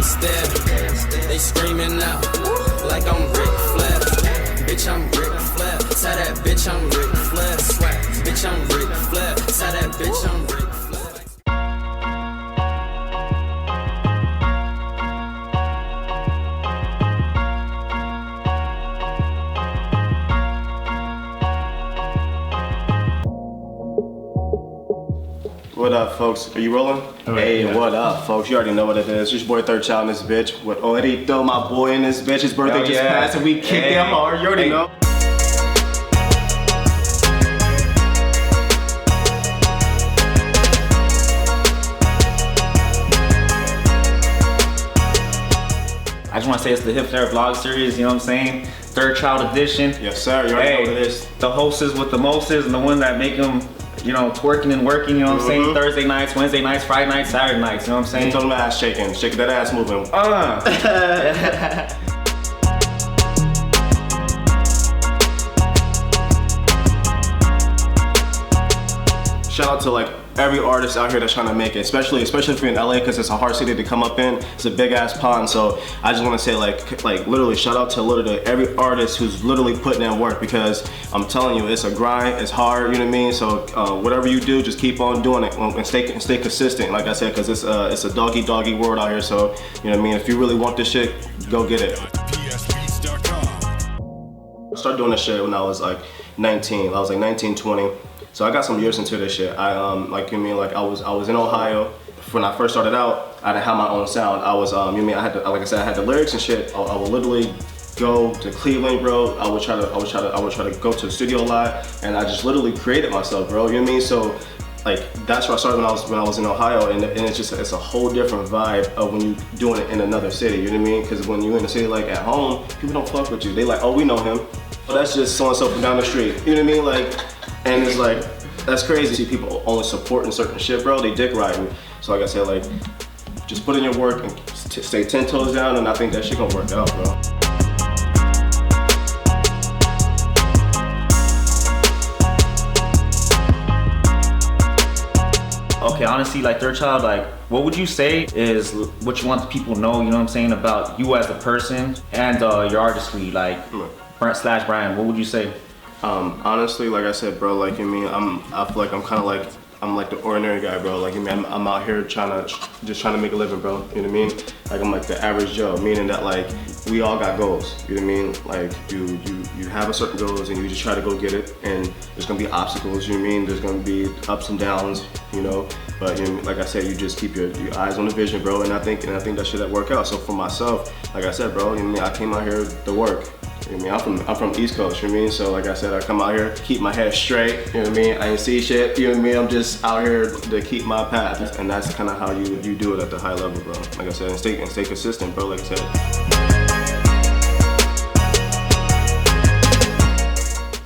instead. They screaming out like I'm Ric Flair. Bitch, I'm Ric Flair. Tell that bitch I'm Ric Flair. Bitch, I'm Ric Flair. Tell that bitch I'm Ric Flair. What up, folks? Are you rolling? Hey, yeah. What up, folks? You already know what it is. It's your boy Third Child in this bitch. With Editorial, my boy in this bitch. His birthday just passed and we kicked him hard. You already know. I just want to say it's the Hip Flair vlog series, you know what I'm saying? Third Child edition. Yes, sir. You already know what it is. The hostess with the mostest and the one that make them, you know, twerking and working, you know what I'm saying? Thursday nights, Wednesday nights, Friday nights, Saturday nights, you know what I'm saying? Until my ass shaking that ass moving. Shout out to like every artist out here that's trying to make it, especially if you're in LA, because it's a hard city to come up in. It's a big ass pond, so I just want to say like literally shout out to literally every artist who's literally putting in work, because I'm telling you, it's a grind, it's hard, you know what I mean? So whatever you do, just keep on doing it and stay consistent, like I said, because it's a doggy world out here. So you know what I mean? If you really want this shit, go get it. I started doing this shit when I was like 19. I was like 19, 20. So I got some years into this shit. I like you mean like I was in Ohio. When I first started out, I didn't have my own sound. I was you mean I had to, like I said, I had the lyrics and shit. I would literally go to Cleveland, bro. I would try to go to the studio a lot, and I just literally created myself, bro. You know what I mean? So like that's where I started when I was in Ohio, and it's a whole different vibe of when you doing it in another city. You know what I mean? Because when you're in a city like at home, people don't fuck with you. They like, oh, we know him. Well, that's just so and so from down the street. You know what I mean? Like. And it's like, that's crazy. See people only supporting certain shit, bro. They dick riding. So like I said, like, just put in your work and stay 10 toes down, and I think that shit gonna work out, bro. Okay, honestly, like Third Child, like, what would you say is what you want the people to know, you know what I'm saying, about you as a person and your artistry, like, slash brand, what would you say? Honestly, like I said, bro, like, I mean, I feel like I'm kind of like, I'm like the ordinary guy, bro. Like, I mean, I'm out here trying to make a living, bro. You know what I mean? Like, I'm like the average Joe, meaning that like we all got goals. You know what I mean? Like, you have a certain goals and you just try to go get it. And there's gonna be obstacles. You know what I mean? There's gonna be ups and downs. You know, but you know, like I said, you just keep your eyes on the vision, bro. And I think that shit that work out. So for myself, like I said, bro, you know what I mean? I came out here to work. You know what I mean? I'm from East Coast, you know what I mean? So like I said, I come out here, keep my head straight, you know what I mean? I ain't see shit, you know what I mean? I'm just out here to keep my path. And that's kind of how you do it at the high level, bro. Like I said, and stay consistent, bro, like I said.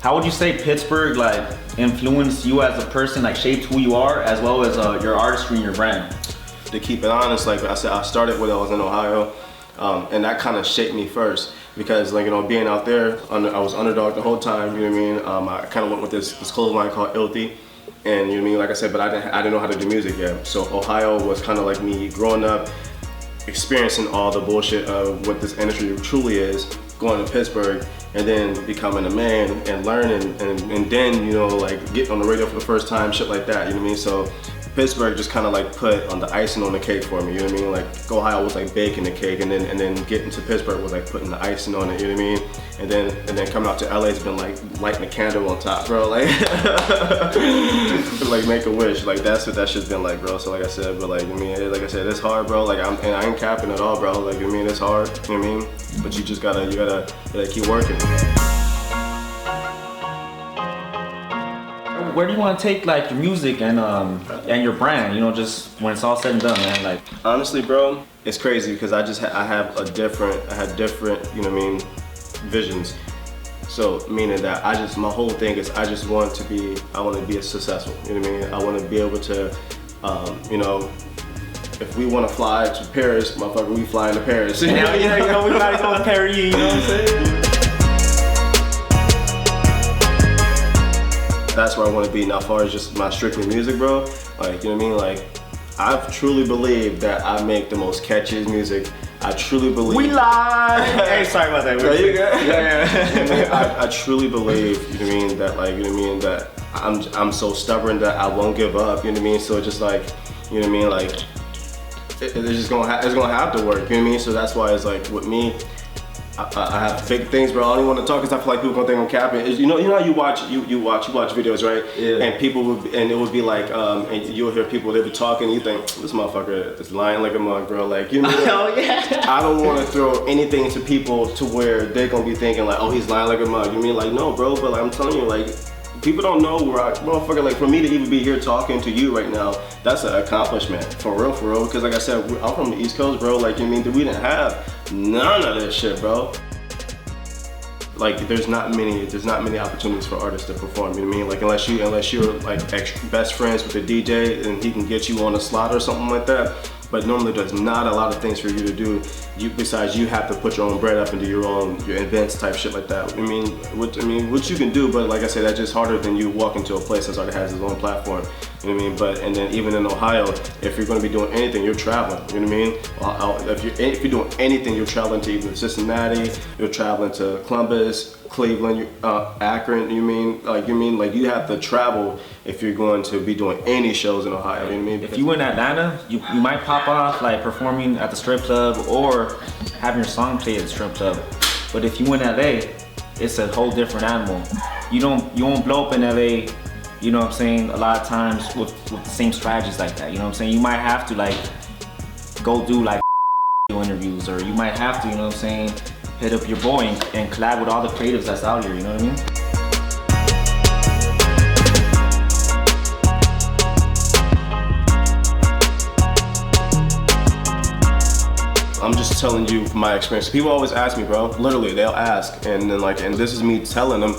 How would you say Pittsburgh like influenced you as a person, like shaped who you are, as well as your artistry and your brand? To keep it honest, like I said, I started when I was in Ohio, and that kind of shaped me first. Because like, you know, being out there, I was underdog the whole time, you know what I mean? I kind of went with this clothing line called Ilthy, and you know what I mean? Like I said, but I didn't know how to do music yet. So Ohio was kind of like me growing up, experiencing all the bullshit of what this industry truly is, going to Pittsburgh, and then becoming a man and learning, and then, you know, like getting on the radio for the first time, shit like that, you know what I mean? So Pittsburgh just kind of like put on the icing on the cake for me, you know what I mean? Like Ohio was like baking the cake, and then getting to Pittsburgh was like putting the icing on it, you know what I mean? And then coming out to LA has been like lighting a candle on top, bro, like like make a wish, like that's what that shit's been like, bro. So like I said, but like, I mean, like I said, it's hard, bro. Like and I ain't capping at all, bro. Like, I mean, it's hard, you know what I mean? But you just gotta keep working. Where do you want to take like your music and your brand, you know, just when it's all said and done, man? Like, honestly, bro, it's crazy because I had different, you know what I mean, visions. So meaning that my whole thing is I want to be successful, you know what I mean? I want to be able to, you know, if we want to fly to Paris, motherfucker, we flying to Paris. Yeah, you know, we gotta go to Paris, you know what I'm saying? That's where I want to be. Now, as far as just my strictly music, bro, like, you know what I mean? Like, I truly believe that I make the most catchiest music I truly believe. We live. Hey, sorry about that. Yeah, you good? Yeah. I truly believe, you know what I mean, that like, you know what I mean, that I'm so stubborn that I won't give up, you know what I mean? So just like, you know what I mean, like it's just gonna it's gonna have to work, you know what I mean? So that's why it's like with me, I have fake things, bro. I don't even want to talk because I feel like people gonna think I'm capping. You know how you watch videos, right? Yeah. And people would, and it would be like, and you'll hear people, they be talking, and you think this motherfucker is lying like a mug, bro. Like, you know, Oh yeah. I don't want to throw anything to people to where they're gonna be thinking like, oh, he's lying like a mug. You know what I mean? Like, no, bro. But like, I'm telling you, like, people don't know where motherfucker, like, for me to even be here talking to you right now, that's an accomplishment, for real, because like I said, I'm from the East Coast, bro. Like, you know what I mean, we didn't have none of this shit, bro. Like, there's not many opportunities for artists to perform, you know what I mean? Like, unless you're like best friends with the DJ and he can get you on a slot or something like that. But normally there's not a lot of things for you to do. Besides you have to put your own bread up and do your events type shit like that. I mean, what you can do, but like I said, that's just harder than you walk into a place that already has its own platform. You know what I mean? But and then even in Ohio, if you're going to be doing anything, you're traveling. You know what I mean? If you're doing anything, you're traveling to either Cincinnati, you're traveling to Columbus, Cleveland, Akron. You mean like you have to travel if you're going to be doing any shows in Ohio. You know what I mean? If you in Atlanta, you might pop off like performing at the strip club or having your song played at the strip club. But if you in LA, it's a whole different animal. You won't blow up in LA. You know what I'm saying? A lot of times with the same strategies like that. You know what I'm saying? You might have to like go do like interviews, or you might have to, you know what I'm saying, hit up your boy and collab with all the creatives that's out here. You know what I mean? I'm just telling you from my experience. People always ask me, bro. Literally, they'll ask, and then like, and this is me telling them.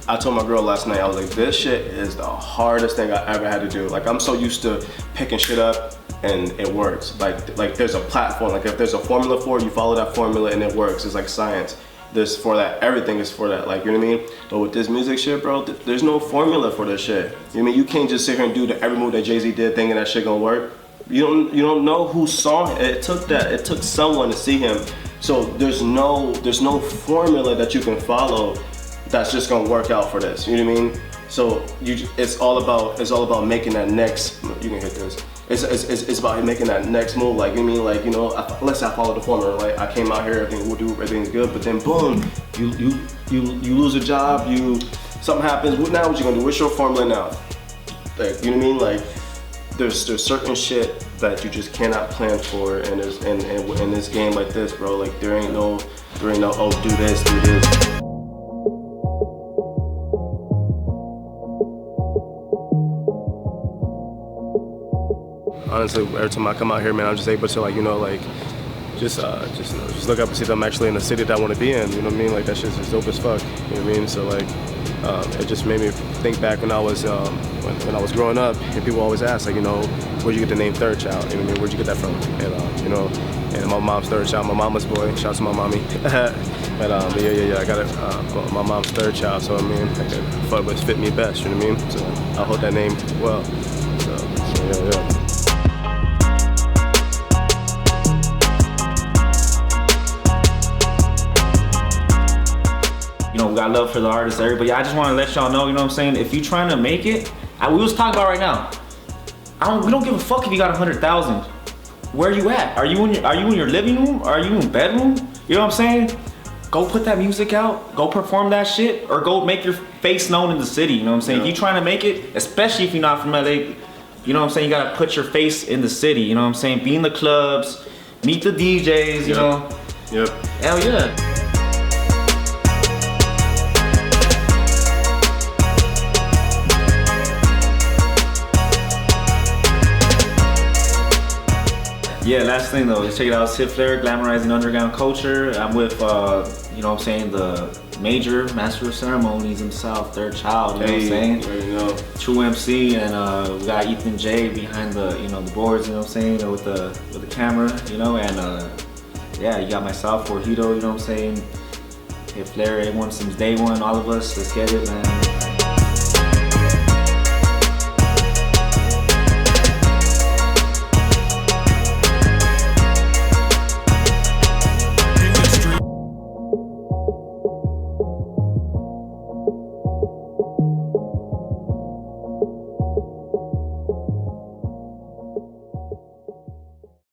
I told my girl last night, I was like, this shit is the hardest thing I ever had to do. Like, I'm so used to picking shit up and it works. Like there's a platform. Like, if there's a formula for it, you follow that formula and it works. It's like science. There's for that. Everything is for that. Like, you know what I mean? But with this music shit, bro, there's no formula for this shit. You know what I mean? You can't just sit here and do every move that Jay-Z did thinking that shit gonna work. You don't know who saw it. It took that. It took someone to see him. So there's no formula that you can follow that's just gonna work out for this. You know what I mean? So it's all about making that next. You can hit this. It's about making that next move. Like, you know what I mean? Like, you know, let's say I follow the formula. Like, I came out here, everything's good, but then boom, you lose a job. Something happens. Now what you gonna do? What's your formula now? Like, you know what I mean? Like, there's certain shit that you just cannot plan for, and in this game like this, bro, like there ain't no oh, do this. Honestly, every time I come out here, man, I'm just able to, like, you know, like just look up and see that I'm actually in the city that I want to be in. You know what I mean? Like, that shit's just dope as fuck. You know what I mean? So like, it just made me think back when I was when I was growing up, and people always ask, like, you know, where'd you get the name Third Child? You know what I mean? Where'd you get that from? And you know, and my mom's third child, my mama's boy. Shout out to my mommy. But yeah, I got it. My mom's third child, so I mean, I thought it would fit me best. You know what I mean? So I hold that name well. So yeah. You know, we got love for the artists, everybody. I just want to let y'all know, you know what I'm saying? If you trying to make it, we was talking about right now. We don't give a fuck if you got 100,000. Where are you at? Are you in your living room? Are you in bedroom? You know what I'm saying? Go put that music out. Go perform that shit, or go make your face known in the city. You know what I'm saying? Yeah. If you trying to make it, especially if you're not from LA, you know what I'm saying? You gotta put your face in the city. You know what I'm saying? Be in the clubs, meet the DJs. You know? Yep. Hell yeah. Yeah, last thing though, check it out, it's Flair, Glamorizing Underground Culture. I'm with, you know what I'm saying, the major master of ceremonies himself, Third Child, you know what I'm saying? There you go. True MC, and we got Ethan J behind the, you know, the boards, you know what I'm saying, with the camera, you know, and yeah, you got myself, Jorgito, you know what I'm saying? Hey, Flair, everyone since day one, all of us, let's get it, man.